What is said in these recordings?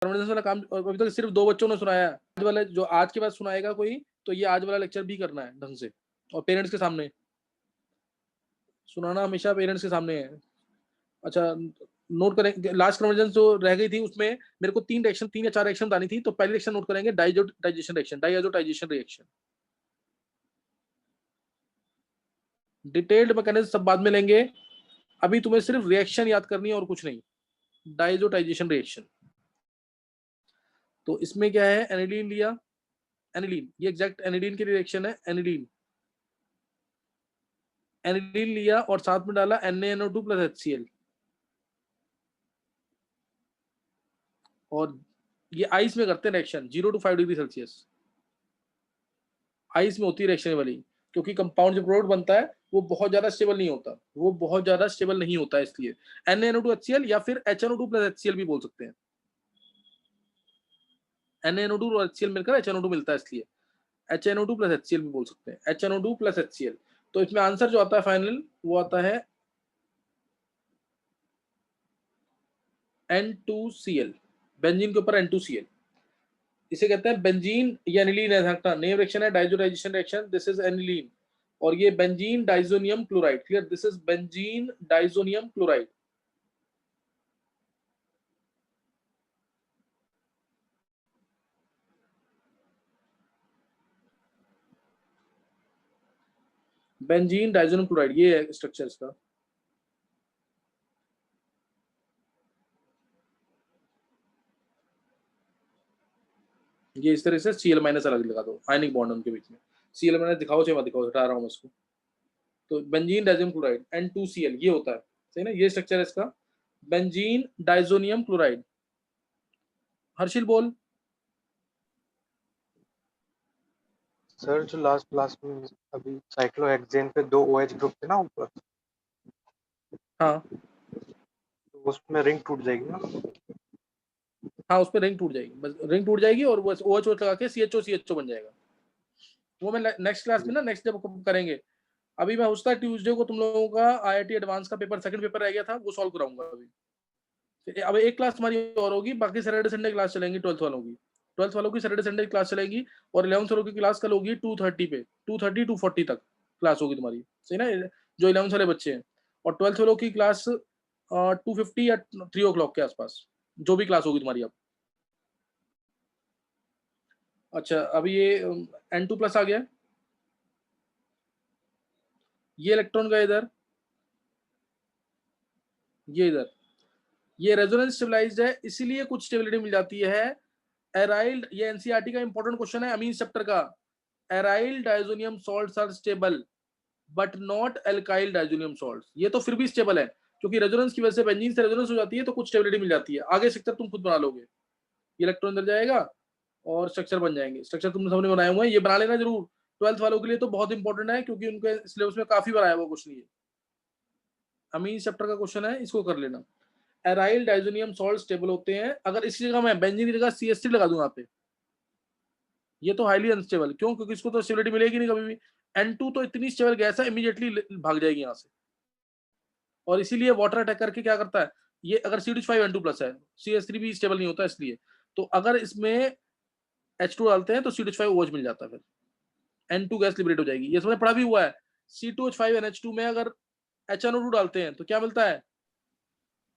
Convergence वाला काम अभी तक सिर्फ 2 बच्चों ने सुनाया है। आज वाला जो आज के बाद सुनाएगा कोई, तो ये आज वाला लेक्चर भी करना है ढंग से और पेरेंट्स के सामने सुनाना, हमेशा पेरेंट्स के सामने है। अच्छा, नोट करें लास्ट कन्वर्जेंस जो रह गई थी उसमें मेरे को 3 या 4 रिएक्शन बतानी थी। तो पहली रिएक्शन नोट करेंगे, digestion reaction, diazotisation reaction. Detailed mechanism सब बाद में लेंगे, अभी तुम्हें सिर्फ रिएक्शन याद करनी है और कुछ नहीं। डाइएजोटाइजेशन रिएक्शन, तो इसमें क्या है, एनिलीन लिया, एनिलीन, ये एग्जैक्ट एनिलीन की रिएक्शन है। एनिलीन एनिलीन लिया और साथ में डाला NaNO2 प्लस HCl, और ये आइस में करते हैं reaction 0 to 5 degree Celsius. Ice में होती है रिएक्शन वाली, क्योंकि कंपाउंड जो प्रोडक्ट बनता है वो बहुत ज्यादा स्टेबल नहीं होता, वो बहुत ज्यादा स्टेबल नहीं होता है, इसलिए NaNO2 HCl या फिर HNO2 प्लस HCl भी बोल सकते हैं। NaNO2 और HCl मिलकर HNO2 मिलता है, इसलिए HNO2 प्लस HCl भी बोल सकते हैं, HNO2 प्लस HCl। तो इसमें आंसर जो आता है फाइनल वो आता है N2Cl, बेंजीन के ऊपर N2Cl। इसे कहते हैं बेंजीन या एनिलीन है, नेम रिएक्शन है diazotization reaction, this is aniline, और ये benzene diazonium chloride, clear, this is benzene diazonium chloride. Benzene diazonium chloride, ये है स्ट्रक्चर इसका। ये इस तरह से Cl माइनस अलग लगा दो, आयनिक बॉन्ड उनके बीच में। Cl माइनस दिखाओ चाहे मत दिखाओ, हटा रहा हूं मैं इसको। तो बेंजीन डाइजोनियम क्लोराइड N2Cl ये होता है, सही ना, ये स्ट्रक्चर है इसका, बेंजीन डाइजोनियम क्लोराइड। हर्षिल बोल। सर जो लास्ट क्लास में अभी साइक्लोहेक्सेन पे 2 OH ग्रुप थे ना ऊपर, हाँ तो उसमें रिंग टूट जाएगी ना? हाँ, उस पर रिंग टूट जाएगी, बस रिंग टूट जाएगी और बस OH लगा के CHO बन जाएगा। वो मैं नेक्स्ट क्लास में ना, नेक्स्ट जब करेंगे, अभी मैं उसका ट्यूसडे को तुम लोगों का IIT एडवांस का पेपर, सेकंड पेपर रह गया था, वो सॉल्व कराऊंगा अभी। अब एक क्लास हमारी और होगी, बाकी सैटरडे संडे क्लास चलेंगी 12th वालों की। 12th वालों की सैटरडे संडे क्लास चलेगी, और 11th वालों की क्लास कल होगी 2:30 पे, 2:30 2:40 तक क्लास होगी तुम्हारी, सही ना, जो 11th वाले बच्चे हैं। और 12th वालों की क्लास 2:50 या 3 o'clock के आसपास, जो भी क्लास होगी तुम्हारी अब। अच्छा, अभी ये N2+ आ गया, ये इलेक्ट्रॉन का इधर, ये इधर, ये रेजोनेंस स्टेबलाइज्ड है, इसीलिए कुछ स्टेबिलिटी मिल जाती है। एराइल, ये एनसीईआरटी का इंपॉर्टेंट क्वेश्चन है अमीन चैप्टर का। Aryl diazonium salts are stable but not alkyl diazonium salts, ये तो फिर भी स्टेबल है, क्योंकि रेजोनेंस की वजह से बेंजीन से रेजोनेंस हो जाती है, तो कुछ स्टेबिलिटी मिल जाती है। आगे स्ट्रक्चर तुम खुद बना लोगे, ये इलेक्ट्रॉन अंदर जाएगा और स्ट्रक्चर बन जाएंगे। स्ट्रक्चर तुमने सबने बनाए हुए हैं, ये बना लेना जरूर, 12th वालों के लिए तो बहुत इंपॉर्टेंट है, क्योंकि उनके सिलेबस में काफी बार आया हुआ क्वेश्चन, ये अमीन चैप्टर का क्वेश्चन है, इसको कर लेना। एराइल डाइजोनियम सॉल्ट स्टेबल होते हैं, अगर इसी जगह मैं बेंजीन की जगह CH3 लगा दूं यहाँ पे, ये तो हाईली अनस्टेबल, क्यों, क्योंकि इसको तो स्टेबिलिटी मिलेगी नहीं कभी भी। N2 तो इतनी स्टेबल गैस है, इमीडिएटली भाग जाएगी यहाँ से, और इसीलिए वाटर अटैक करके क्या करता है, ये अगर CH5N2+ है, CH3 भी स्टेबल नहीं होता इसलिए, तो अगर इसमें H2 डालते हैं तो CH5OH मिल जाता है, फिर N2 गैस लिबरेट हो जाएगी। ये सबने पढ़ा भी हुआ है, C2H5NH2 में अगर HNO2 डालते हैं तो क्या मिलता है,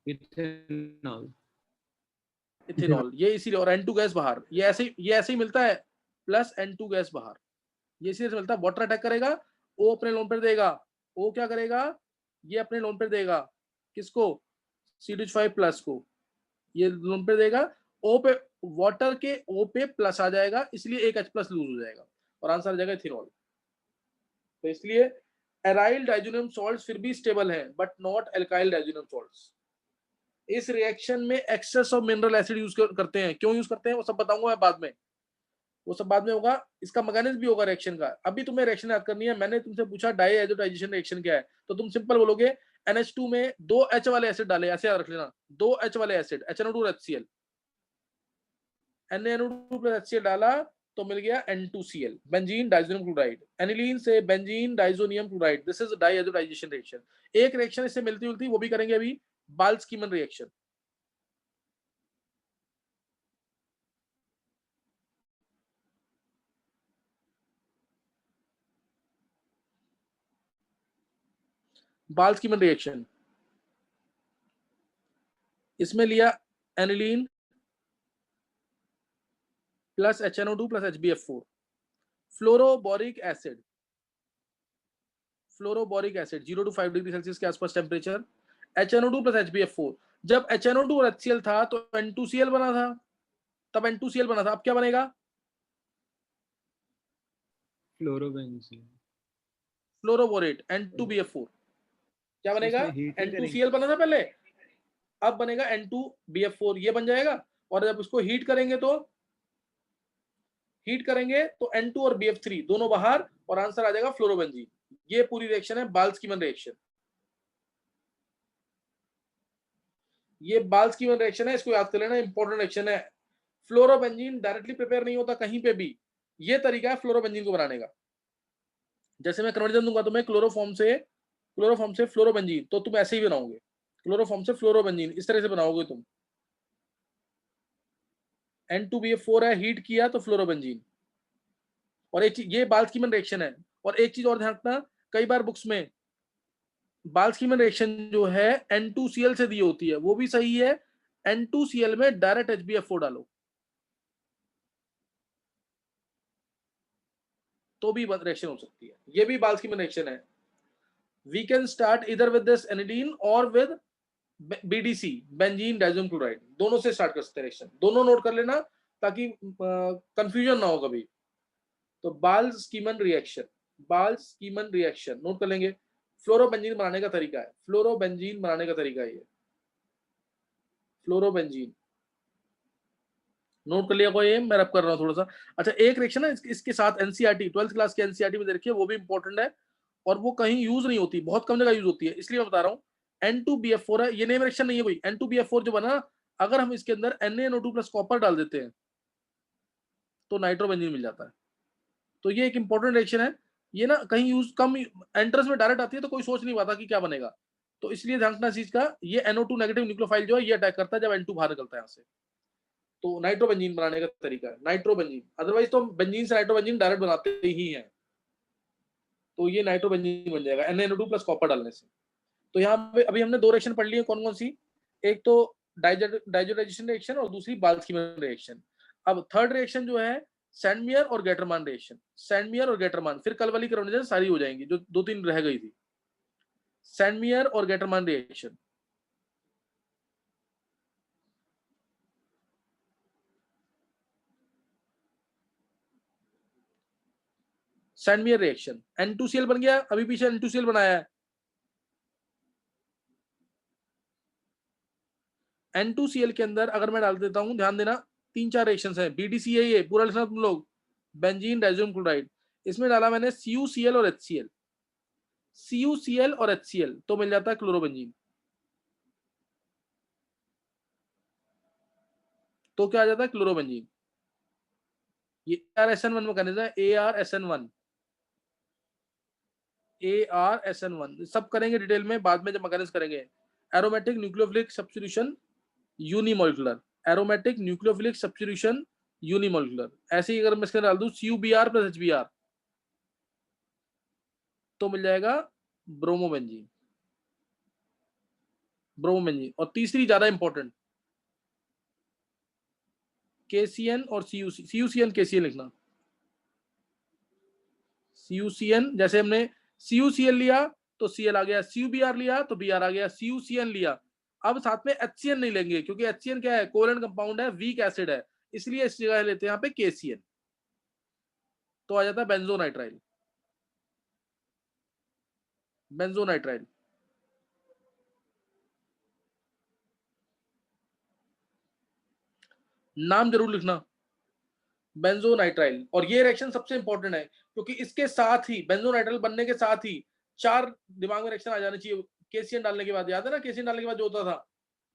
इथेनॉल। इथेनॉल, ये इसीलिए, और N2 गैस बाहर, ये ऐसे ही मिलता है, प्लस N2 गैस बाहर, ये इसीलिए मिलता है। वाटर अटैक करेगा, O अपने लोन पर देगा, O क्या करेगा, ये अपने लोन पर देगा, किसको, CH5+ को, ये लोन पे देगा, O पे, वाटर के O पे प्लस आ जाएगा, इसलिए एक H+ लूज हो जाएगा, और आंसर आ जाएगा इथेनॉल। तो इसलिए एराइल डाइजोनियम सॉल्ट्स फिर भी स्टेबल हैं, but not alkyl diazonium salts. इस रिएक्शन में excess of mineral acid use करते हैं, क्यों यूज करते हैं वो सब बताऊंगा मैं बाद में, वो सब बाद में होगा। इसका मैकेनिज्म भी होगा रिएक्शन का, अभी तुम्हें रिएक्शन याद करनी है। मैंने तुमसे पूछा डाइएजोटाइजेशन रिएक्शन क्या है, तो तुम सिंपल बोलोगे NH2 में 2 H वाले एसिड डाले, ऐसे याद रख लेना, 2 H वाले एसिड, HNO2 और HCl, NaNO2 प्लस HCl डाला तो मिल गया N2Cl, benzene diazonium chloride. Aniline से benzene diazonium chloride, this is diazotization reaction. एक रिएक्शन इससे मिलती जुलती, वो भी करेंगे अभी, बाल्स-कीमन रिएक्शन। बाल्स-कीमन रिएक्शन, इसमें लिया aniline plus HNO2 plus HbF4, fluoroboric acid, 0 to 5 degree Celsius के आसपास टेम्परेचर, HNO2 प्लस HbF4। जब HNO2 और HCl था तो N2Cl बना था, तब N2Cl बना था, अब क्या बनेगा? Fluorobenzene, fluoroborate N2BF4। क्या बनेगा? इसमें हीट ही करेंगे। N2Cl बना था पहले, अब बनेगा N2BF4, ये बन जाएगा। और जब इसको हीट करेंगे तो N2 और BF3 दोनों बाहर और आंसर आ जाएगा फ्लोरोबेंजीन। ये पूरी रिएक्शन है बाल्स-कीमन रिएक्शन। ये बाल्स-कीमन रिएक्शन है, इसको याद कर लेना, इंपॉर्टेंट रिएक्शन है। फ्लोरोबेंजीन डायरेक्टली प्रिपेयर नहीं होता कहीं पे भी, ये तरीका है फ्लोरोबेंजीन को बनाने का। जैसे मैं कन्वर्जन दूंगा तुम्हें क्लोरोफॉर्म से फ्लोरोबेंजीन, तो तुम ऐसे ही बनाओगे, क्लोरोफॉर्म से फ्लोरोबेंजीन इस तरह से बनाओगे तुम। N2BF4 है, हीट किया तो फ्लोरोबेंजीन। और एक चीज, ये बाल्स-कीमन रिएक्शन है। और एक चीज और ध्यान रखना, कई बार बुक्स में बाल्स-कीमन रिएक्शन जो है N2Cl से दी होती है, वो भी सही है। N2Cl में डायरेक्ट HbF4 डालो तो भी रिएक्शन हो सकती है। ये भी बाल्स-कीमन रिएक्शन है। वी कैन स्टार्ट इधर विद दिस एनिलीन और विद BDC, बेंजीन डाइज़ोनियम क्लोराइड, दोनों से स्टार्ट कर सकते हैं रिएक्शन। दोनों नोट कर लेना ताकि कंफ्यूजन ना हो कभी। तो बाल्स-कीमन रिएक्शन नोट कर लेंगे। फ्लोरोबेंजीन बनाने का तरीका है, फ्लोरोबेंजीन बनाने का तरीका है ये, फ्लोरोबेंजीन नोट कर लिया कोई? मैं रब कर रहा हूँ थोड़ा सा। अच्छा, एक रिएक्शन है इसके साथ एनसीईआरटी 12th क्लास के एनसीईआरटी में देखिए, वो भी इंपॉर्टेंट है और वो कहीं यूज नहीं होती, बहुत कम जगह यूज होती है, इसलिए मैं बता रहा हूँ। N2BF4 है, ये नेम रिएक्शन नहीं है कोई। N2BF4 जो बना, अगर हम इसके अंदर NaNO2 प्लस कॉपर डाल देते हैं तो नाइट्रोबेंजीन मिल जाता है। तो ये एक इंपॉर्टेंट रिएक्शन है। ये ना कहीं यूज कम, एंट्रेंस में डायरेक्ट आती है तो कोई सोच नहीं पाता कि क्या बनेगा। तो इसलिए ध्यान रखना चीज का, ये NO2 नेगेटिव न्यूक्लियोफाइल जो है ये अटैक करता है जब N2 बाहर निकलता है यहाँ से। तो नाइट्रोबेंजीन बनाने का तरीका है नाइट्रोबेंजीन, अदरवाइज तो बेंजीन से नाइट्रोबेंजीन डायरेक्ट बनाते ही हैं। तो ये नाइट्रोबेंजीन बन जाएगा NaNO2 प्लस कॉपर डालने से। तो यहाँ पे अभी हमने दो रिएक्शन पढ़ ली है, कौन कौन सी? एक तो डाइजोडाइजेशन रिएक्शन और दूसरी बाल्स-कीमन रिएक्शन। अब थर्ड रिएक्शन जो है सैंडमियर और गेटरमान रिएक्शन। सैंडमियर और गेटरमान, फिर कल वाली कन्वर्जन सारी हो जाएंगी जो 2-3 रह गई थी। सैंडमियर और गेटरमान रिएक्शन, सैंडमियर रिएक्शन। N2Cl बन गया, अभी पीछे N2Cl बनाया है। N2Cl के अंदर अगर मैं डाल देता हूं, ध्यान देना, 3-4 रिएक्शंस हैं। BDC है, ये पूरा लिखना तुम लोग, बेंजीन डाइज़ोनियम क्लोराइड। इसमें डाला मैंने CuCl और HCl, CuCl और HCl, तो मिल जाता है क्लोरोबेंजीन। तो क्या आ जाता है? क्लोरोबेंजीन। ये ARSN1 मैकेनिज्म है, ARSN1, ARSN1 सब करेंगे डिटेल में बाद में जब मैकेनिज्म करेंगे। Aromatic nucleophilic substitution unimolecular, aromatic nucleophilic substitution unimolecular. ऐसे ही अगर मैं इसके डाल दूं CuBr प्लस HBr तो मिल जाएगा ब्रोमोबेंजीन, ब्रोमोबेंजीन। और तीसरी ज्यादा इंपॉर्टेंट, KCN और CuCN KCN लिखना। CuCN, जैसे हमने CuCl लिया तो Cl आ गया, CuBr लिया तो Br आ गया, CuCN लिया। अब साथ में HCN नहीं लेंगे क्योंकि HCN क्या है? कोवेलेंट कंपाउंड है, वीक एसिड है, इसलिए इस जगह लेते हैं यहाँ पे KCN, तो आ जाता है बेंजोनाइट्राइल, बेंजोनाइट्राइल। नाम जरूर लिखना, बेंजोनाइट्राइल। और ये रिएक्शन सबसे इंपॉर्टेंट है क्योंकि इसके साथ ही, बेंजोनाइट्राइल बनने के साथ ही 4 दिमाग में रिएक्शन आ जाने चाहिए KCN डालने के बाद। याद है ना KCN डालने के बाद जो होता था?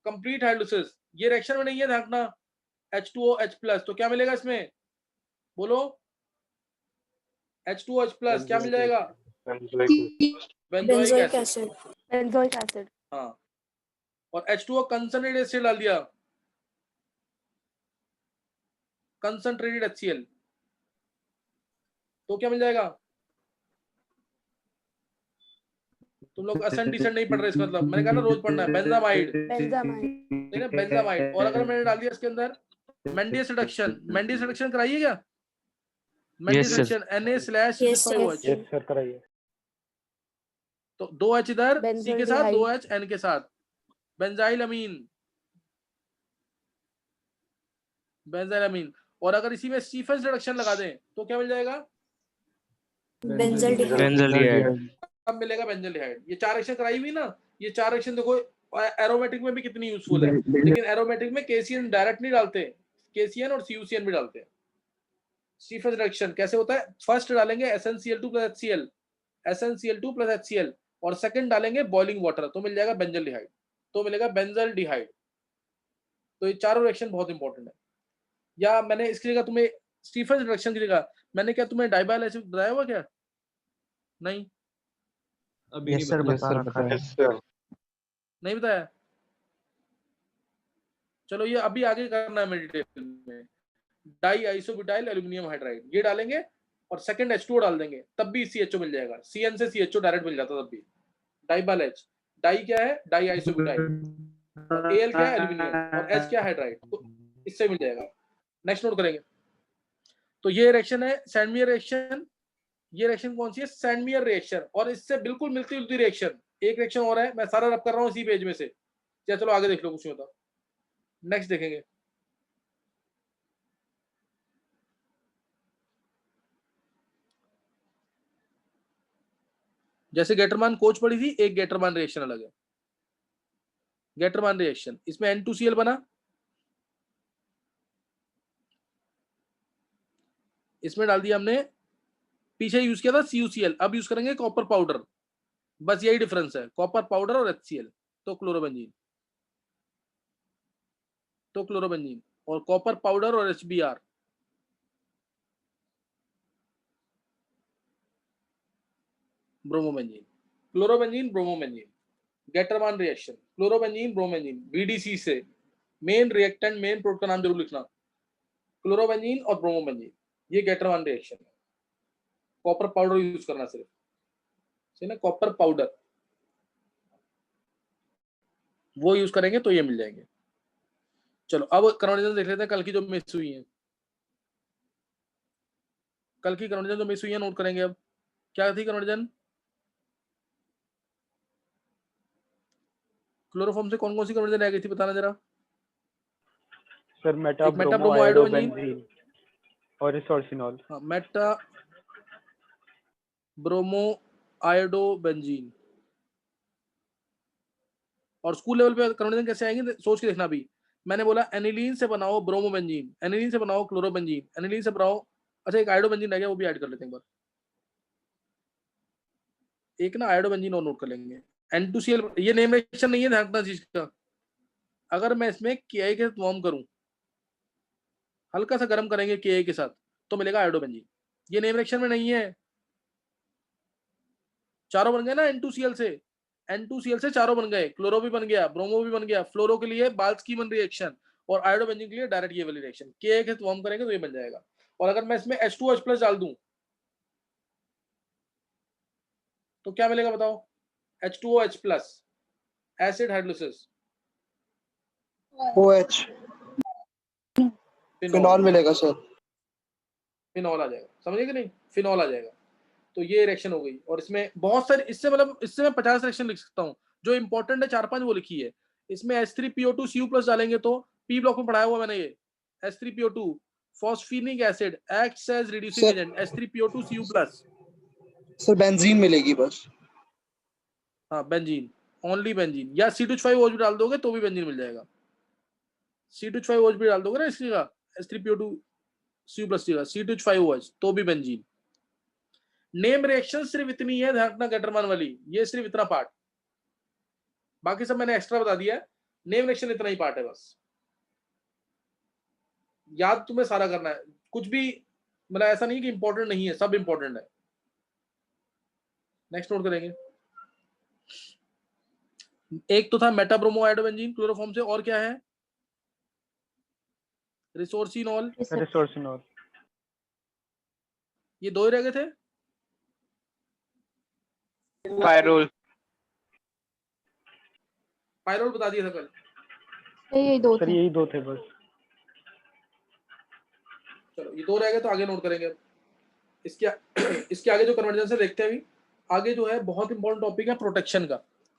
Complete hydrolysis. ये रिएक्शन में नहीं है, ध्यान रखना। H2OH+, तो क्या मिलेगा इसमें? बोलो, H2OH+, क्या मिल जाएगा? Benzoic acid. Benzoic acid. हाँ, और H2O कंसंट्रेटेड एसिड डाल दिया, कंसंट्रेटेड HCl, तो क्या मिल जाएगा? तुम लोग असेंट डिसेंट नहीं पढ़ रहे, इसका मतलब मैंने कहा ना रोज पढ़ना है। बेंजामाइड, ठीक है, बेंजामाइड। और अगर मैंने डाल दिया इसके अंदर मेंडियस रिडक्शन, मेंडियस रिडक्शन कराइए क्या? मेंडियस sir. Reduction Na/CH5OH, yes sir कराइए। तो 2H इधर C के साथ, बेंजल्डिहाइड। 2H N के साथ, बेंजाइल अमीन, बेंजाइल अमीन। और अगर इसी में स्टीफेंस रिडक्शन लगा दें तो क्या मिल जाएगा? Benzaldehyde. अब मिलेगा बेंजल्डिहाइड। ये 4 रिएक्शन कराई हुई ना, ये 4 रिएक्शन देखो एरोमेटिक में भी कितनी यूजफुल है। लेकिन एरोमेटिक में KCN डायरेक्ट नहीं डालते, KCN और CuCN भी डालते हैं। स्टीफेंस रिडक्शन कैसे होता है? फर्स्ट डालेंगे SnCl2 + HCl, SnCl2 + HCl, और सेकंड डालेंगे बॉइलिंग वाटर, तो मिल जाएगा बेंजल्डिहाइड, तो मिलेगा बेंजल्डिहाइड। तो ये चारों रिएक्शन बहुत इंपॉर्टेंट है। या मैंने इसकी जगह तुम्हें स्टीफेंस रिडक्शन की जगह मैंने क्या तुम्हें डाइबाइल एसिड बताया हुआ क्या? नहीं, अभी यस नहीं सर बता। बता रखा है। Yes sir. नहीं बताया। चलो ये अभी आगे करना है मेडिटेशन में। डाई आइसोब्यूटाइल एल्यूमिनियम हाइड्राइड ये डालेंगे और सेकंड H2O डाल देंगे, तब भी CHO मिल जाएगा। CN से CHO डायरेक्ट मिल जाता तब भी। डाइबाल H, डाई क्या है? डाई आइसोब्यूटाइल, और Al क्या है? एल्यूमिनियम, और H क्या है? हाइड्राइड, तो इससे मिल जाएगा। नेक्स्ट नोट करेंगे। तो ये रिएक्शन है सैंडमियर रिएक्शन। ये रिएक्शन कौन सी है? सैंडमियर रिएक्शन। और इससे बिल्कुल मिलती जुलती रिएक्शन, एक रिएक्शन और है, मैं सारा रब कर रहा हूँ इसी पेज में से। चलो आगे देख लो, कुछ नहीं होता। नेक्स्ट देखेंगे। जैसे गेटरमान कोच पड़ी थी, एक गेटरमान रिएक्शन अलग है। गेटरमान रिएक्शन, इसमें N2Cl बना, इसमें डाल दिया हमने, पीछे यूज किया था CuCl, अब यूज करेंगे कॉपर पाउडर। बस यही डिफरेंस है, कॉपर पाउडर और HCl, तो क्लोरोबेंजीन, तो क्लोरोबेंजीन, और कॉपर पाउडर और HBr, bromobenzene, chlorobenzene bromobenzene. Gattermann reaction chlorobenzene bromobenzene, VDC से मेन रिएक्टेंट, मेन प्रोडक्ट का नाम जरूर लिखना, क्लोरोबेंजीन और ब्रोमोबेंजीन, ये गेटरमान रिएक्शन है। कॉपर पाउडर यूज करना सिर्फ, सही ना, कॉपर पाउडर वो यूज करेंगे तो ये मिल जाएंगे। चलो अब कन्वर्जन देख लेते हैं, कल की जो मिस हुई है। कल की कन्वर्जन जो मिस हुई है नोट करेंगे। अब क्या थी कन्वर्जन? क्लोरोफॉर्म से कौन कौन सी कन्वर्जन रह गई थी, बताना जरा। सर मेटा एक Meta bromo bromo iodobenzene iodobenzene और रिसोर्सिनॉल। हाँ, मेटा ब्रोमो आयोडोबेंजीन। और स्कूल लेवल पे कन्वर्जन कैसे आएंगे सोच के देखना भी। मैंने बोला एनिलीन से बनाओ ब्रोमोबेंजीन, एनिलीन से बनाओ क्लोरोबेंजीन, एनिलीन से बनाओ, अच्छा एक आयोडोबेंजीन रह गया, वो भी ऐड कर लेते हैं एक बार। एक ना आयोडोबेंजीन और नोट कर लेंगे। N2Cl, ये नेम रिएक्शन नहीं है, ध्यान रखना चीज का। अगर मैं इसमें Ki के साथ वार्म करूं, हल्का सा गर्म करेंगे Ki के साथ, तो मिलेगा आयोडोबेंजीन। ये नेम रिएक्शन में नहीं है। चारों बन गए ना N2Cl से, N2Cl से चारों बन गए, क्लोरो भी बन गया, ब्रोमो भी बन गया, फ्लोरो के लिए बाल्सकीमन रिएक्शन, और आयोडोबेंजीन के लिए डायरेक्ट ये वाली रिएक्शन। Ki के साथ वार्म करेंगे तो ये बन जाएगा। और अगर मैं इसमें H2OH+ डाल दूं तो क्या मिलेगा बताओ? H2OH+, acid hydrolysis, OH phenol मिलेगा सर। फिनॉल आ जाएगा, समझे कि नहीं? फिनॉल आ जाएगा। तो ये रिएक्शन हो गई। और इसमें बहुत सारे, इससे मतलब इससे मैं 50 रिएक्शन लिख सकता हूँ, जो इंपॉर्टेंट है 4-5 वो लिखी है। इसमें H3PO2Cu+ डालेंगे तो पी ब्लॉक में पढ़ाया हुआ मैंने ये। H3PO2 phosphinic acid acts as reducing सर- एजेंट, H3PO2Cu+। सर बेंजीन मिलेगी बस। हाँ बेंजीन, ओनली बेंजीन, या C2H5OH भी डाल दोगे तो भी बेंजीन मिल जाएगा। C2H5OH भी डाल दोगे ना इसकी जगह, H3PO2Cu+ की C2H5OH, तो भी बेंजीन। नेम रिएक्शन सिर्फ इतनी है, ध्यान रखना गेटरमान वाली, ये सिर्फ इतना पार्ट, बाकी सब मैंने एक्स्ट्रा बता दिया है। नेम रिएक्शन इतना ही पार्ट है बस, याद तुम्हें सारा करना है। कुछ भी मतलब ऐसा नहीं कि इंपॉर्टेंट नहीं है, सब इंपॉर्टेंट है। नेक्स्ट नोट करेंगे। एक तो था मेटाब्रोमो आयोडोबेंजीन क्लोरोफॉर्म से, और क्या है? Resorcinol, resorcinol. ये दो ही रह गए थे। पायरोल। पायरोल बता दिया था कल। यही दो सर थे। यही दो थे बस। चलो ये दो रह गए तो आगे नोट करेंगे अब। इसके आगे जो कन्वर्जेंस है देखते हैं अभी। आगे जो है बहुत इंपॉर्टेंट टॉपिक है प्रोटेक्शन का,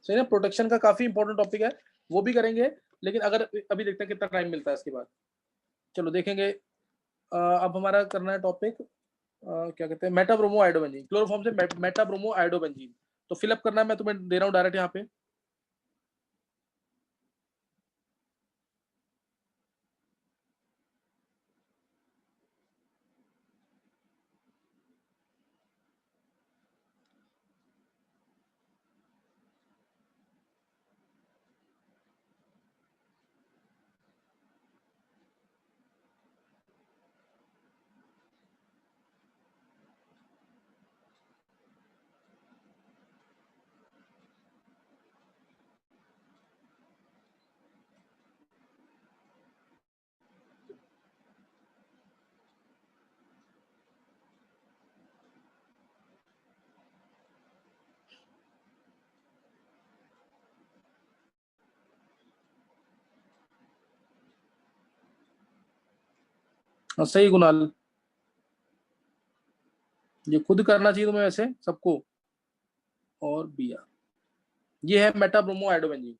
सही ना, प्रोटेक्शन का काफी इंपॉर्टेंट टॉपिक है, वो भी करेंगे। लेकिन अगर अभी देखते हैं कितना टाइम मिलता है इसके बाद। चलो देखेंगे। अब हमारा करना है टॉपिक क्या कहते हैं, मेटाब्रोमो आयोडोबेंजीन, क्लोरोफॉर्म से मेटाब्रोमो आयोडोबेंजीन। तो फिलअप करना है, मैं तुम्हें दे रहा हूँ डायरेक्ट यहाँ पे। हाँ सही कुणाल, ये खुद करना चाहिए तुम्हें वैसे सबको। और बिया, ये है मेटाब्रोमो आयोडोबेंजीन।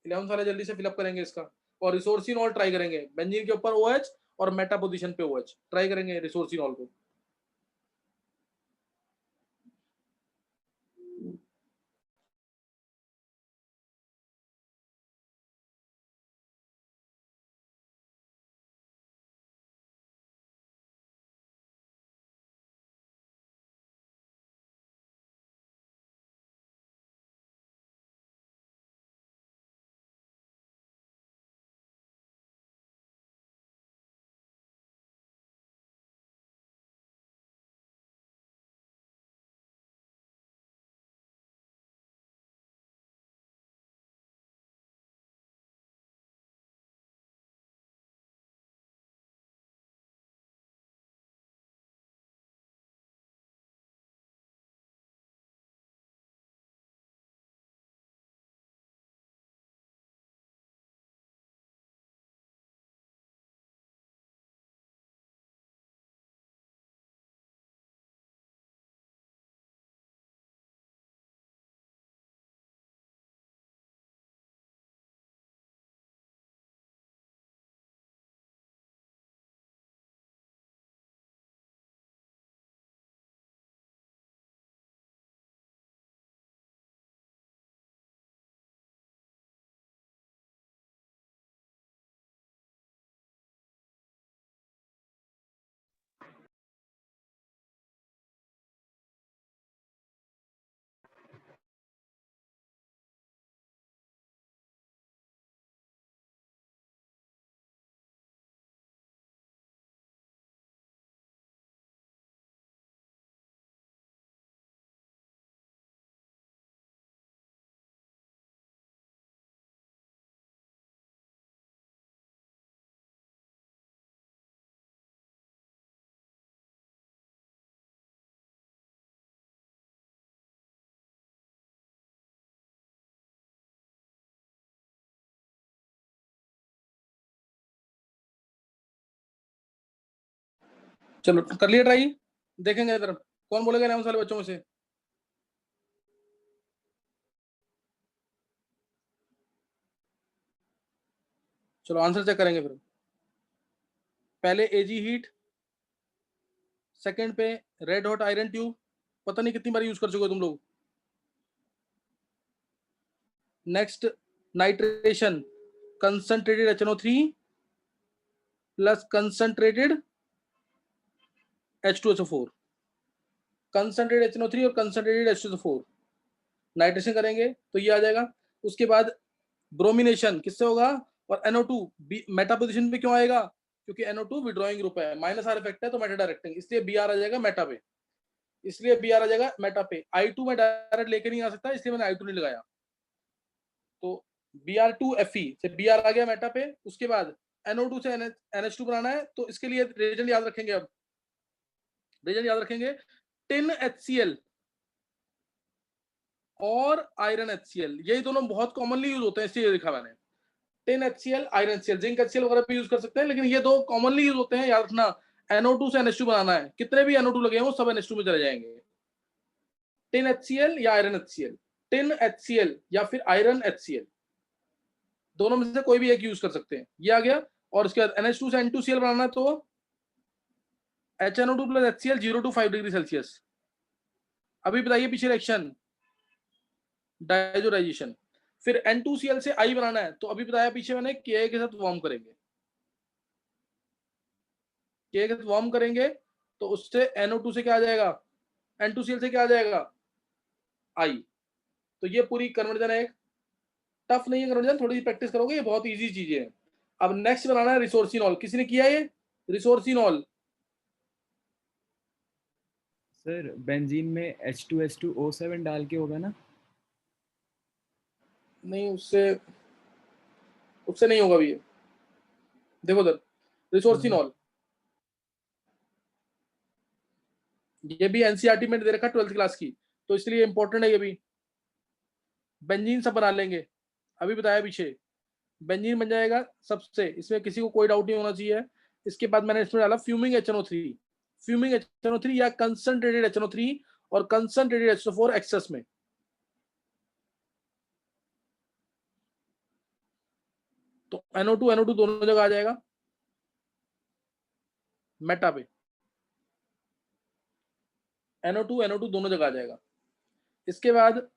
11 वाले जल्दी से फिलअप करेंगे इसका। और रिसोर्सिनॉल ट्राई करेंगे, बेंजीन के ऊपर OH और मेटा पोजीशन पे OH ट्राई करेंगे रिसोर्सिनॉल को। चलो कर लिया ट्राई, देखेंगे इधर कौन बोलेगा 11 वाले बच्चों में से। चलो आंसर चेक करेंगे फिर। पहले एजी हीट, सेकंड पे रेड हॉट आयरन ट्यूब, पता नहीं कितनी बार यूज कर चुके हो तुम लोग। Next nitration, concentrated HNO3 plus concentrated H2SO4, concentrated HNO3 और कंसंट्रेटेड H2SO4 नाइट्रेशन करेंगे तो ये आ जाएगा। उसके बाद ब्रोमिनेशन किससे होगा, और NO2 मेटा पोजीशन पे क्यों आएगा, क्योंकि NO2 विड्रॉइंग ग्रुप है, -R इफेक्ट है तो मेटा डायरेक्टिंग, इसलिए Br आ जाएगा मेटा पे, इसलिए Br आ जाएगा मेटा पे। I2 में डायरेक्ट लेके नहीं आ सकता, इसलिए मैंने I2 नहीं लगाया। तो Br2Fe से Br आ गया मेटा पे। उसके बाद NO2 से NH2 बनाना है, तो इसके लिए रिएजेंट याद रखेंगे। अब रिएजेंट याद रखेंगे, टिन HCl, और आयरन HCl, यही दोनों बहुत कॉमनली यूज होते हैं, इसलिए लिखा मैंने। Tin HCl, iron HCl, zinc HCl वगैरह भी यूज कर सकते हैं, लेकिन ये दो कॉमनली यूज होते हैं, याद रखना। NO2 से NH2 बनाना है, कितने भी NO2 लगे हैं वो सब NH2 में चले जाएंगे। टिन HCl या आयरन HCl, टिन HCl या फिर आयरन HCl, दोनों में से कोई भी एक यूज कर सकते हैं। ये आ गया। और उसके बाद NH2 से N2Cl बनाना है तो HNO2 plus HCl 0 to 5 degree Celsius. अभी बताइए पीछे रिएक्शन, डायजोराइजेशन। फिर N2Cl से I बनाना है तो अभी बताया पीछे मैंने, Ka के साथ वार्म करेंगे, Ka के साथ वार्म करेंगे तो उससे NO2 से क्या आ जाएगा, N2Cl से क्या आ जाएगा, I। तो ये पूरी कन्वर्जन है, एक टफ नहीं है कन्वर्जन, थोड़ी सी प्रैक्टिस करोगे ये बहुत इजी चीजें हैं। अब नेक्स्ट बनाना है रिसोर्सिनॉल। किसी ने किया ये रिसोर्सिनॉल? सर बेंजीन में H2SO7 डाल के होगा ना? नहीं, उससे नहीं होगा भी ये। देखो उधर रिसोर्सिनॉल, ये भी एनसीईआरटी में दे रखा 12th क्लास की, तो इसलिए इंपॉर्टेंट है ये भी। बेंजीन सब बना लेंगे, अभी बताया पीछे, बेंजीन बन जाएगा सबसे, इसमें किसी को कोई डाउट नहीं होना चाहिए। इसके बाद मैंने इसमें डाला फ्यूमिंग HNO3, फ्यूमिंग HNO3 या कंसंट्रेटेड HNO3 और कंसंट्रेटेड HNO4 एक्सेस में। तो NO2 दोनों जगह आ जाएगा मेटा पे, NO2 दोनों जगह आ जाएगा। इसके बाद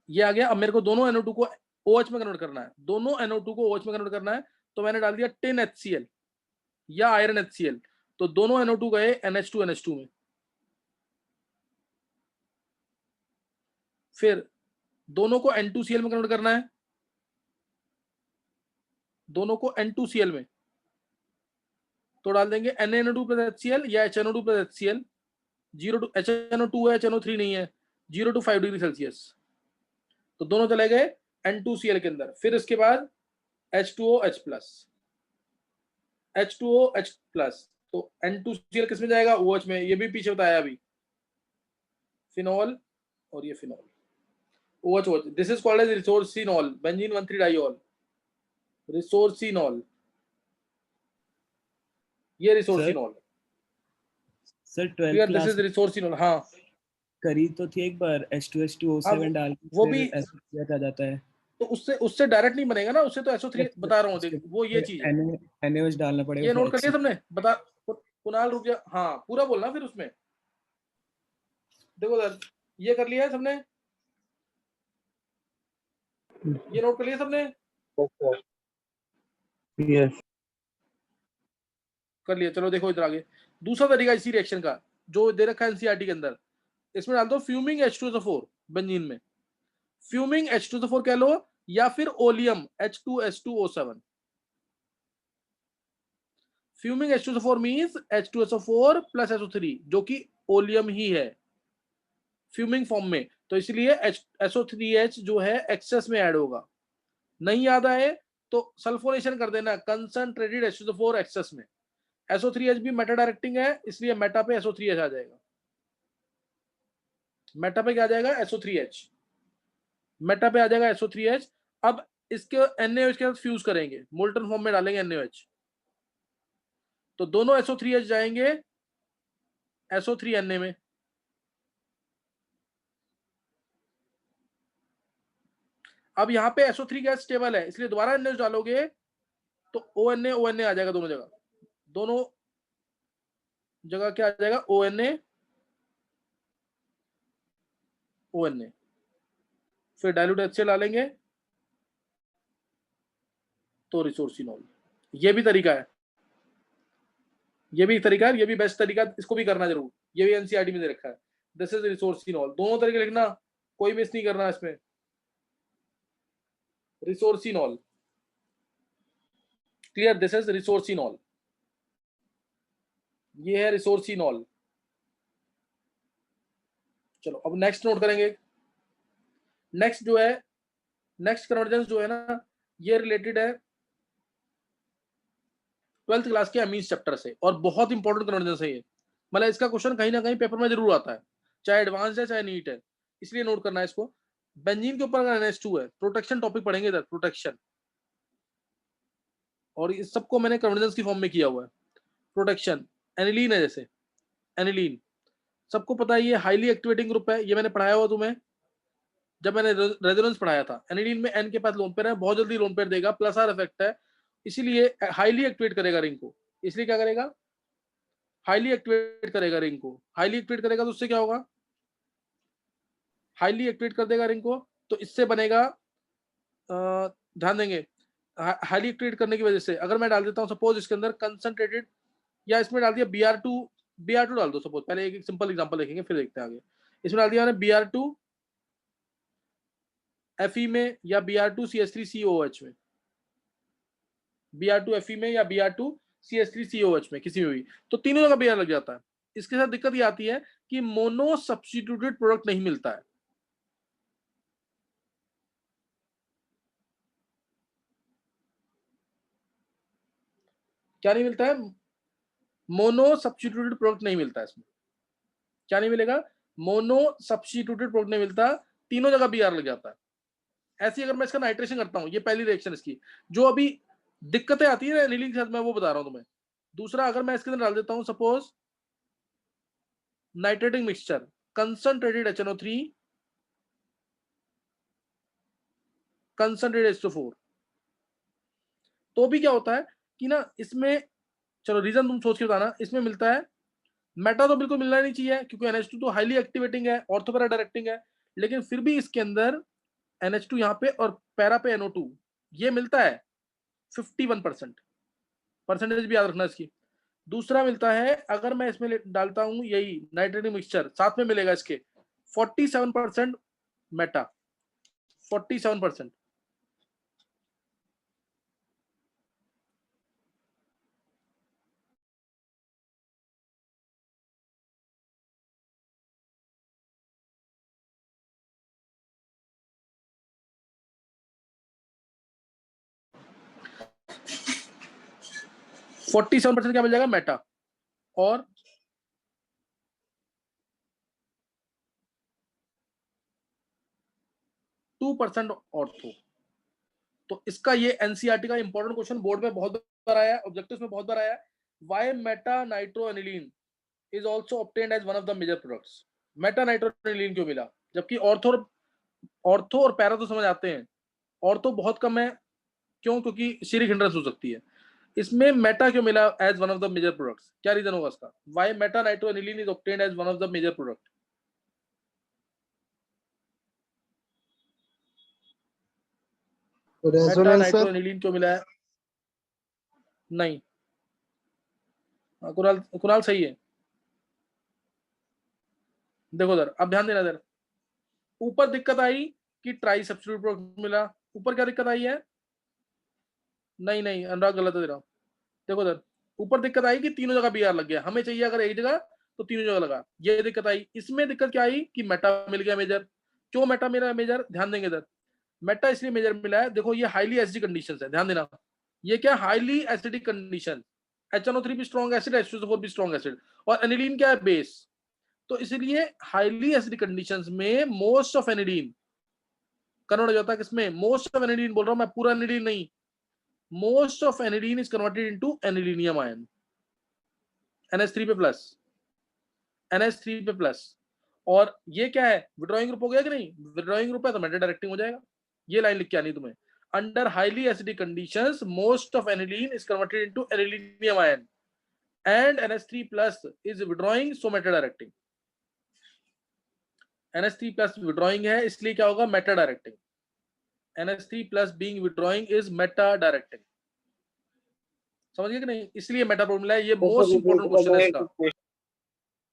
ये आ गया। अब मेरे को दोनों NO2 को OH में कन्वर्ट करना है, दोनों NO2 को OH में कन्वर्ट करना है, तो मैंने डाल दिया टिन HCl या आयरन HCl, तो दोनों NO2 गए NH2 में। फिर दोनों को N2Cl में कन्वर्ट करना है, दोनों को N2Cl में, तो डाल देंगे NaNO2 plus HCl या HNO2 plus HCl 0 to HNO2 है, HNO3 नहीं है, 0 to 5 डिग्री सेल्सियस, तो दोनों चले गए N2Cl के अंदर। फिर इसके बाद H2OH प्लस, तो N2Cl किस में जाएगा, OH में, ये भी पीछे बताया अभी, फिनॉल और ये phenol, OH। This is called as resorcinol, benzene 1,3 diol, resorcinol, ये resorcinol. Sir 12th this class is resorcinol. हाँ करी तो थी एक बार, H2SO7 डाल के वो फिर भी, SO3 आ जाता है। तो उससे डायरेक्ट नहीं बनेगा ना, उससे तो SO3 बता रहा हूँ, देख वो ये चीज है। NaOH डालना पड़ेगा। ये नोट कर लिया सबने, बता कुणाल, रुक जा, हाँ पूरा बोलना फिर उसमें। देखो सर, ये कर लिया है सबने, ये नोट कर लिया सबने, यस कर लिया। चलो देखो इधर आगे, दूसरा तरीका इसी रिएक्शन का जो दे रखा है एनसीईआरटी के अंदर, इसमें डाल दो फ्यूमिंग H2SO4 बेंजीन में, फ्यूमिंग H2SO4 कह लो या फिर oleum H2S2O7। Fuming H2SO4 means H2SO4 plus SO3 जो कि ओलियम ही है फ्यूमिंग फॉर्म में, तो इसलिए SO3H जो है एक्सेस में ऐड होगा। नहीं याद आए तो सल्फोनेशन कर देना, कंसंट्रेटेड H2SO4 एक्सेस में। SO3H भी मेटा डायरेक्टिंग है, इसलिए मेटा पे SO3H आ जाएगा, मेटा पे क्या आ जाएगा, SO3H, मेटा पे आ जाएगा SO3H। अब इसके NaOH के साथ फ्यूज करेंगे, मोल्टन फॉर्म में डालेंगे NaOH, तो दोनों SO3H जाएंगे SO3Na में। अब यहाँ पे SO3 गैस स्टेबल है, इसलिए दोबारा NaOH डालोगे तो ONA आ जाएगा, दोनों जगह क्या आ जाएगा, ONA। फिर डाइल्यूट HCl डालेंगे तो रिसोर्सिनॉल। ये भी तरीका है, ये भी तरीका है, ये भी बेस्ट तरीका, इसको भी करना जरूर, ये भी एनसीईआरटी में दे रखा है। दिस इज रिसोर्सिनॉल, दोनों तरीके लिखना, कोई मिस नहीं करना इसमें। Resorcinol, clear, this is resorcinol, ये है रिसोर्सिनॉल। चलो अब नेक्स्ट नोट करेंगे। नेक्स्ट जो है, नेक्स्ट कन्वर्जेंस जो है ना, ये रिलेटेड है 12th क्लास के अमीन्स चैप्टर से, और बहुत इंपॉर्टेंट कन्वर्जेंस है ये, मतलब इसका क्वेश्चन कहीं ना कहीं पेपर में जरूर आता है। चाहे एडवांस्ड है चाहे नीट है, इसलिए नोट करना है इसको। बेंजीन के ऊपर अगर NH2 है, प्रोटेक्शन टॉपिक पढ़ेंगे इधर, प्रोटेक्शन, और इस सबको मैंने कन्वर्जेंस की फॉर्म में किया हुआ है। प्रोटेक्शन एनिलीन है, जैसे एनिलीन सबको पता है ये हाईली एक्टिवेटिंग ग्रुप है, ये मैंने पढ़ाया हुआ तुम्हें जब मैंने रेजोनेंस पढ़ाया था। एनिलीन में N के पास लोन पेयर है, बहुत जल्दी लोन पेयर देगा, प्लस आर इफेक्ट है, इसीलिए हाईली एक्टिवेट करेगा रिंग को। इसलिए क्या करेगा, हाईली एक्टिवेट करेगा रिंग को। हाईली एक्टिवेट करेगा तो उससे क्या होगा, हाईली एक्टिवेट कर देगा रिंग को, तो इससे बनेगा, ध्यान देंगे, हाईली एक्टिवेट करने की वजह से अगर मैं डाल देता हूं सपोज इसके अंदर कंसंट्रेटेड, या इसमें डाल दिया Br2 डाल दो सपोज, पहले एक सिंपल एग्जांपल देखेंगे फिर देखते हैं आगे। इसमें डाल दिया मैंने Br2 Fe में या Br2 CH3COH में, Br2 Fe में या Br2 CH3COH में, किसी में भी, तो तीनों जगह Br लग जाता है। इसके साथ दिक्कत ये आती है कि मोनो सब्स्टिट्यूटेड प्रोडक्ट नहीं मिलता है। क्या नहीं मिलता है, मोनो सब्स्टिट्यूटेड प्रोडक्ट नहीं मिलता है इसमें। क्या नहीं मिलेगा, मोनो सब्स्टिट्यूटेड प्रोडक्ट नहीं मिलता, तीनों जगह Br लग जाता है। ऐसी अगर मैं इसका नाइट्रेशन करता हूं, ये पहली रिएक्शन इसकी, जो अभी दिक्कतें आती है एनिलीन के साथ, मैं वो बता रहा हूं तुम्हें। दूसरा, अगर मैं इसके अंदर डाल देता हूं suppose nitrating mixture concentrated HNO3 concentrated H2O4, तो भी क्या होता है कि ना इसमें, चलो रीजन तुम सोच के बताना, इसमें मिलता है मेटा तो बिल्कुल मिलना नहीं चाहिए क्योंकि NH2 तो हाईली एक्टिवेटिंग है, ऑर्थो पैरा डायरेक्टिंग है, लेकिन फिर भी इसके अंदर NH2 यहाँ पे और पैरा पे NO2 ये मिलता है 51%, परसेंटेज भी याद रखना इसकी। दूसरा मिलता है, अगर मैं इसमें डालता हूं यही नाइट्रेटिंग मिक्सचर, साथ में मिलेगा इसके 47% मेटा, 47%। %47 क्या मिल जाएगा मेटा, और %2 ऑर्थो। तो इसका ये एनसीईआरटी का इंपॉर्टेंट क्वेश्चन बोर्ड में बहुत बार आया है, ऑब्जेक्टिव्स में बहुत बार आया है। Why meta nitroaniline is also obtained as one of the major products. Meta nitroaniline क्यों मिला, जबकि ऑर्थो और पैरा तो समझ आते हैं, ऑर्थो बहुत कम है, क्यों, क्योंकि सीरिक हिंड्रेंस हो सकती है। इसमें मेटा क्यों मिला as one of the major products, क्या रीजन होगा इसका, why meta nitroaniline is obtained as one of the major product. Meta nitroaniline क्यों मिला है, नहीं, कुणाल सही है। देखो इधर, अब ध्यान देना इधर, ऊपर दिक्कत आई कि ट्राई सब्स्टिट्यूट प्रोडक्ट मिला, ऊपर क्या दिक्कत आई है, नहीं अनुराग गलत है तेरा। देखो इधर, ऊपर दिक्कत आई कि तीनों जगह Br लग गया, हमें चाहिए अगर एक जगह तो तीनों जगह लगा, ये दिक्कत आई। इसमें दिक्कत क्या आई कि मेटा मिल गया मेजर। क्यों मेटा मेरा मेजर, ध्यान देंगे इधर, मेटा इसलिए मेजर मिला है, देखो ये हाईली एसिडिक कंडीशन है, ध्यान देना, ये क्या हाईली एसिडिक कंडीशन, HNO3 भी स्ट्रॉन्ग एसिड, H2SO4 भी स्ट्रॉन्ग एसिड, और एनिलीन क्या है बेस, तो इसलिए हाईली एसिडिक कंडीशंस में मोस्ट ऑफ एनिलीन कन्वर्ट हो जाता है किसमें, मोस्ट ऑफ एनिलीन बोल रहा हूं मैं, पूरा एनिलीन नहीं, most of aniline is converted into anilinium ion, NH3 पे प्लस, NH3 पे प्लस। और ये क्या है, विड्रॉइंग ग्रुप हो गया कि नहीं, विड्रॉइंग ग्रुप है तो मेटा डायरेक्टिंग हो जाएगा। ये लाइन लिख के आनी तुम्हें, under highly acidic conditions most of aniline is converted into anilinium ion and NH3 plus is withdrawing, so Meta directing. NH3 plus withdrawing है, इसलिए क्या होगा, Meta directing. NH3 plus being withdrawing is Meta directing, समझ गए कि नहीं, इसलिए Meta formula है, ये मोस्ट इंपोर्टेंट क्वेश्चन है इसका।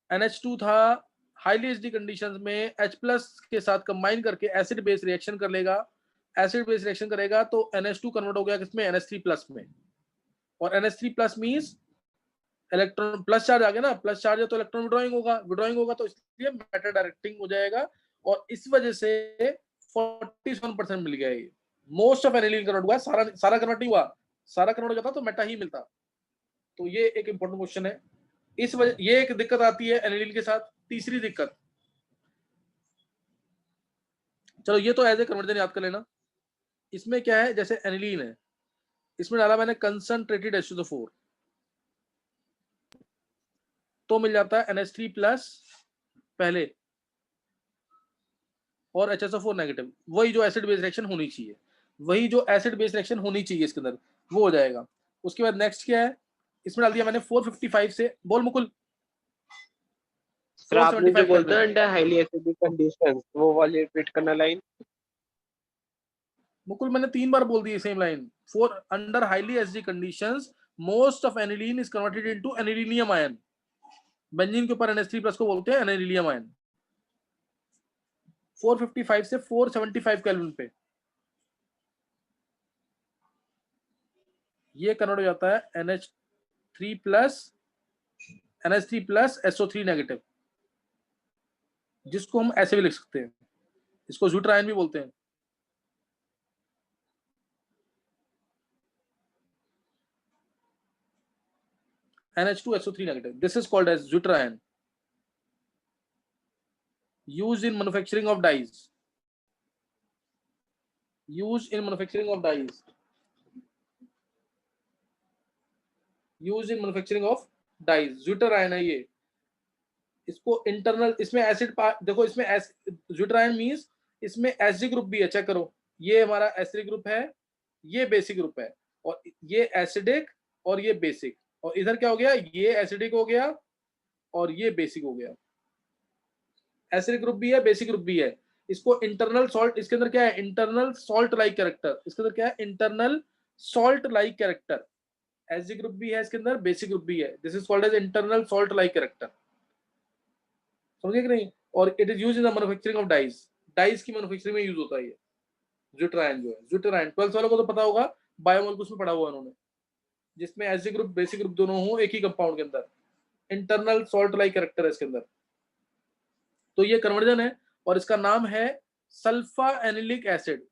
NH2 था, हाईली एसिडिक कंडीशंस में H प्लस के साथ कंबाइन करके एसिड बेस रिएक्शन कर लेगा, एसिड बेस रिएक्शन करेगा तो NH2 कन्वर्ट हो गया किसमें, NH3 प्लस में, और NH3 plus means electron plus charge आ गया ना, प्लस चार्ज है तो इलेक्ट्रॉन विड्रॉइंग होगा, तो इसलिए मेटा डायरेक्टिंग हो जाएगा, और इस वजह से 47% मिल गया। ये मोस्ट ऑफ एनिलीन कन्वर्ट हुआ, सारा कन्वर्ट नहीं हुआ, सारा कन्वर्ट हो जाता तो मेटा ही मिलता। तो ये एक इंपॉर्टेंट क्वेश्चन है, इस वजह ये एक दिक्कत आती है एनिलीन के साथ। तीसरी दिक्कत, चलो ये तो एज ए कन्वर्जन याद कर लेना। इसमें क्या है, जैसे एनिलीन है, इसमें डाला मैंने कंसंट्रेटेड H2SO4, तो मिल जाता है NH3 प्लस पहले और HSO4 नेगेटिव। वही जो एसिड बेस रिएक्शन होनी चाहिए, वही जो एसिड बेस रिएक्शन होनी चाहिए इसके अंदर, वो हो जाएगा। उसके बाद नेक्स्ट क्या है, इसमें डाल दिया मैंने 455 से, बोल मुकुल। सर आपने जो 475 बोलता है kelvin. Under highly acidic conditions, वो वाली रिपीट करना लाइन। मुकुल मैंने 3 बार बोल the same line. For under highly acidic conditions most of aniline is converted into anilinium ion. Benzene के ऊपर NH3 प्लस को बोलते हैं एनिलीनियम आयन। 455 से 475 केल्विन पे ये कन्वर्ट हो जाता है NH3 प्लस SO3 नेगेटिव, जिसको हम ऐसे भी लिख सकते हैं, इसको ज़्यूट्रायन भी बोलते हैं। NH2SO3 negative. This is called as ज़्यूट्रायन, used in manufacturing of dyes. Used in manufacturing of dyes. Used in manufacturing of dyes. ज़्यूट्रायन है ये। इसको इंटरनल, इसमें एसिड देखो, इसमें ज़्यूट्रायन मींस इसमें एसिडिक ग्रुप भी है, चेक करो। ये हमारा एसिडिक ग्रुप है, ये बेसिक ग्रुप है, और ये एसिडिक और ये बेसिक, और इधर क्या हो गया, ये एसिडिक हो गया और ये बेसिक हो गया। एसिडिक ग्रुप भी है, बेसिक ग्रुप भी है। इसको इंटरनल सॉल्ट, इसके अंदर क्या है, इंटरनल सॉल्ट लाइक कैरेक्टर। इसके अंदर क्या है, internal salt like character. Acidic group भी है इसके अंदर, बेसिक ग्रुप भी है। This is called as internal salt like character. समझे कि नहीं? और it is used in the manufacturing of dyes. Dyes की मैन्युफैक्चरिंग में यूज होता है ये ज़्यूट्रायन जो है। ज़्यूट्रायन 12th वालों को तो पता होगा, बायोमोलिक्यूल्स में पढ़ा हुआ उन्होंने, जिसमें एसिडिक ग्रुप बेसिक ग्रुप दोनों हो एक ही कंपाउंड के अंदर। इंटरनल सॉल्ट लाइक कैरेक्टर है इसके अंदर। तो ये कन्वर्जन है और इसका नाम है sulphanilic acid.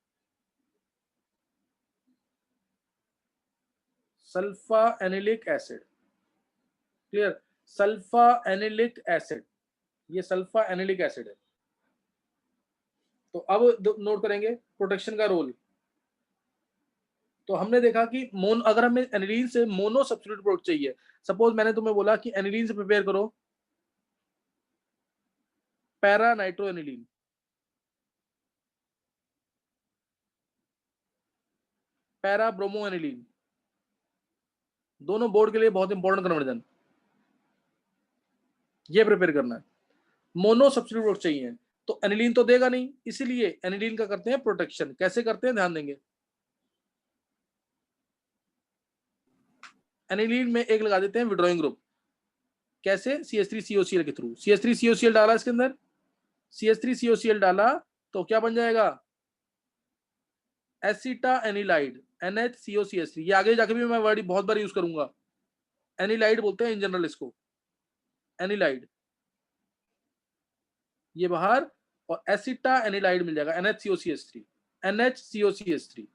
Sulphanilic acid, clear? Sulphanilic acid, ये सल्फा एनिलिक एसिड है। तो अब नोट करेंगे प्रोटेक्शन का रोल। तो हमने देखा कि अगर हमें एनिलीन से मोनो सब्स्टिट्यूट प्रोडक्ट चाहिए, सपोज मैंने तुम्हें बोला कि एनिलीन से प्रिपेयर करो para nitro aniline, para bromo aniline, दोनों बोर्ड के लिए बहुत इंपॉर्टेंट कन्वर्जन, ये प्रिपेयर करना है। मोनो सब्स्टिट्यूट प्रोडक्ट चाहिए तो एनिलीन तो देगा नहीं, इसीलिए एनिलीन का करते हैं प्रोटेक्शन। कैसे करते हैं, ध्यान देंगे। एनिलीन में एक लगा देते हैं विड्रॉइंग ग्रुप। कैसे? CH3COCl के थ्रू। CH3COCl डाला इसके अंदर, CH3COCl डाला तो क्या बन जाएगा, एसिटा एनिलाइड, NHCOCH3। ये आगे जाके भी मैं वर्ड बहुत बार यूज करूंगा। एनिलाइड बोलते हैं इन जनरल इसको, एनिलाइड, ये बाहर, और एसिटा एनिलाइड मिल जाएगा, NHCOCH3,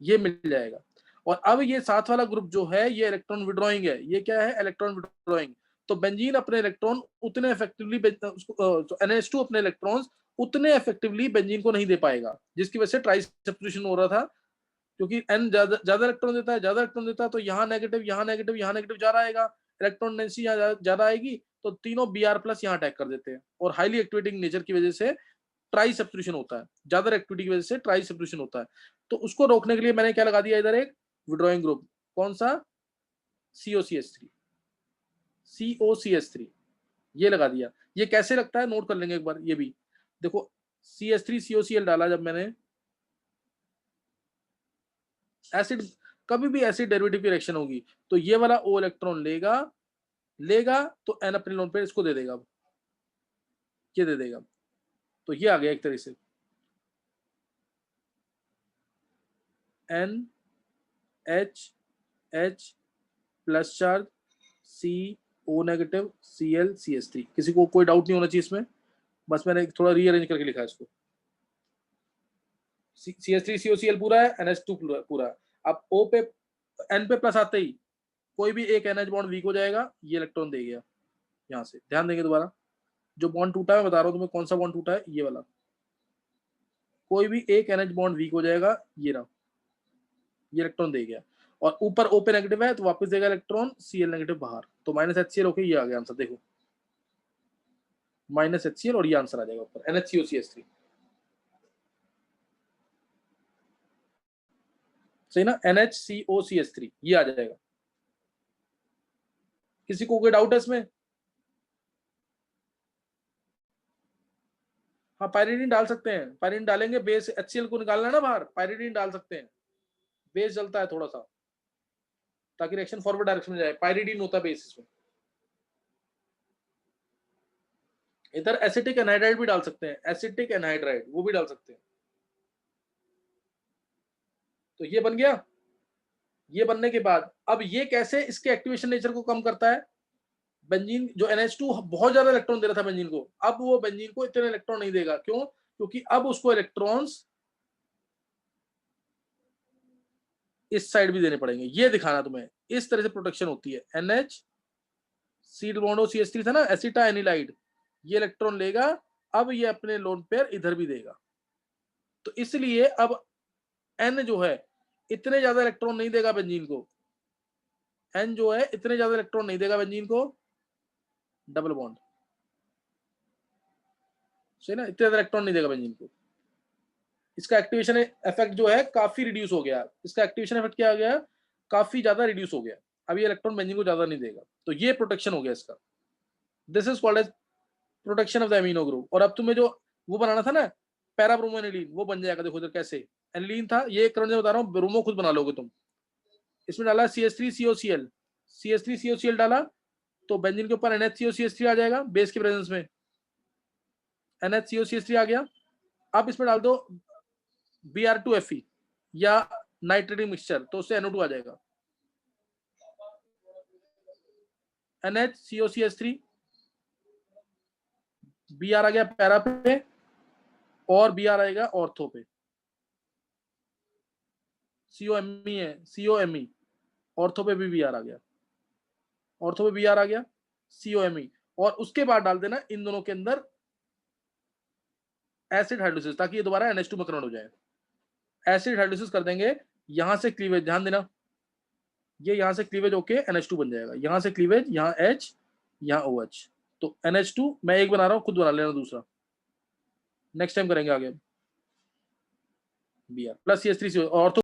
ये मिल जाएगा। और अब ये साथ वाला ग्रुप जो है ये इलेक्ट्रॉन विड्रॉइंग है। ये क्या है, इलेक्ट्रॉन विड्रॉइंग। तो बेंजीन अपने इलेक्ट्रॉन उतने इफेक्टिवली, NH2 अपने इलेक्ट्रॉन्स उतने इफेक्टिवली बेंजीन को नहीं दे पाएगा, जिसकी वजह से ट्राई सब्स्टिट्यूशन हो रहा था। क्योंकि N ज्यादा इलेक्ट्रॉन देता है, ज्यादा इलेक्ट्रॉन देता है, तो यहाँ नेगेटिव, यहाँ नेगेटिव, यहाँ नेगेटिव जा रहा आएगा, इलेक्ट्रॉन डेंसिटी यहाँ ज्यादा आएगी, तो तीनों Br+ यहाँ अटैक कर देते हैं। और हाईली एक्टिवेटिंग नेचर की वजह से ट्राई सब्स्टिट्यूशन होता है, ज्यादा एक्टिविटी की वजह से ट्राई सब्स्टिट्यूशन होता है। तो उसको रोकने के लिए मैंने क्या लगा दिया इधर, एक विड्रॉइंग ग्रुप। कौन सा? COCH3, ये लगा दिया। ये कैसे लगता है नोट कर लेंगे एक बार ये भी। देखो CH3COCl डाला जब मैंने, एसिड, कभी भी एसिड डेरिवेटिव की रिएक्शन होगी तो ये वाला O इलेक्ट्रॉन लेगा तो N अपने लोन पे इसको दे देगा, ये दे देगा। तो ये आ गया एक तरह से NH plus charge CO negative Cl CH3। किसी को कोई डाउट नहीं होना चाहिए इसमें, बस मैंने थोड़ा रीअरेंज करके लिखा है इसको। CH3COCl पूरा है, NH2 पूरा है। अब O पे, N पे प्लस आते ही कोई भी एक NH बॉन्ड वीक हो जाएगा, ये इलेक्ट्रॉन दे गया यहाँ से। ध्यान देंगे दोबारा, जो बॉन्ड टूटा है मैं बता रहा हूँ तुम्हें कौन सा बॉन्ड टूटा है, ये वाला। कोई भी एक NH बॉन्ड वीक हो जाएगा, ये रहा, ये इलेक्ट्रॉन दे गया, और ऊपर O पे नेगेटिव है तो वापस देगा इलेक्ट्रॉन, Cl नेगेटिव बाहर, तो -HCl होके ये आ गया आंसर, देखो -HCl, और ये आंसर आ जाएगा ऊपर NHCOCH3, सही ना, NHCOCH3 ये आ जाएगा। किसी को कोई डाउट है इसमें? हाँ पायरीडीन डाल सकते हैं, पायरीडीन डालेंगे, बेस HCl को निकालना है ना बाहर, पायरीडीन डाल सकते हैं, बेस जलता है थोड़ा सा ताकि रिएक्शन फॉरवर्ड डायरेक्शन में जाए, पायरीडीन होता है बेस इसमें। इधर एसिटिक एनहाइड्राइड भी डाल सकते हैं, एसिटिक एनहाइड्राइड वो भी डाल सकते हैं। तो ये बन गया। ये बनने के बाद अब ये कैसे इसके एक्टिवेशन नेचर को कम करता है, बेंजीन जो NH2 बहुत ज्यादा इलेक्ट्रॉन दे रहा था बेंजीन को, अब वो बेंजीन को इतने इलेक्ट्रॉन नहीं देगा, क्यों? क्योंकि अब उसको इलेक्ट्रॉन्स इस साइड भी देने पड़ेंगे, ये दिखाना तुम्हें, इस तरह से प्रोटेक्शन होती है। NH सी बॉन्ड CH3 था ना, एसिटा एनिलाइड, ये इलेक्ट्रॉन लेगा, अब ये अपने लोन पेयर इधर भी देगा, तो इसलिए अब N जो है इतने ज्यादा इलेक्ट्रॉन नहीं देगा बेंजीन को, N जो है इतने ज्यादा इलेक्ट्रॉन नहीं देगा बेंजीन को, डबल बॉन्ड, सही ना, इतने ज्यादा इलेक्ट्रॉन नहीं देगा बेंजीन को। इसका एक्टिवेशन इफेक्ट जो है काफी रिड्यूस हो गया, इसका एक्टिवेशन इफेक्ट क्या आ गया, काफी ज्यादा रिड्यूस हो गया, अब ये इलेक्ट्रॉन बेंजीन को ज्यादा नहीं देगा, तो ये प्रोटेक्शन हो गया इसका। This is called as protection of the amino group. और अब तुम्हें जो वो बनाना था ना पैराब्रोमोनिलीन, वो बन जाएगा, देखो इधर कैसे, एनिलीन था ये, एक करंट बता रहा हूँ, ब्रोमो खुद बना लोगे तुम। इसमें डाला CH3COCl, CH3COCl डाला तो बेंजीन के ऊपर NHCOCH3 आ जाएगा बेस के प्रेजेंस में, NHCOCH3 आ गया। अब इसमें डाल दो Br2Fe या नाइट्रेटिक मिक्सचर, तो उससे NO2 आ जाएगा, NHCOCH3, Br आ गया पैरा पे, और Br आएगा ऑर्थो पे, COMe है, COMe, ऑर्थो पे भी Br आ गया, ऑर्थो पे Br आ गया, COMe, और उसके बाद डाल देना इन दोनों के अंदर एसिड हाइड्रोलिसिस, ताकि ये दोबारा NH2 में कन्वर्ट हो जाए। एसिड हाइड्रोलिसिस कर देंगे, यहां से क्लीवेज, ध्यान देना, ये यहां से क्लीवेज होके NH2 बन जाएगा, यहां से क्लीवेज, यहाँ H, यहाँ OH, तो NH2 मैं एक बना रहा हूं, खुद बना लेना दूसरा, नेक्स्ट टाइम करेंगे आगे। Br plus CH3 ortho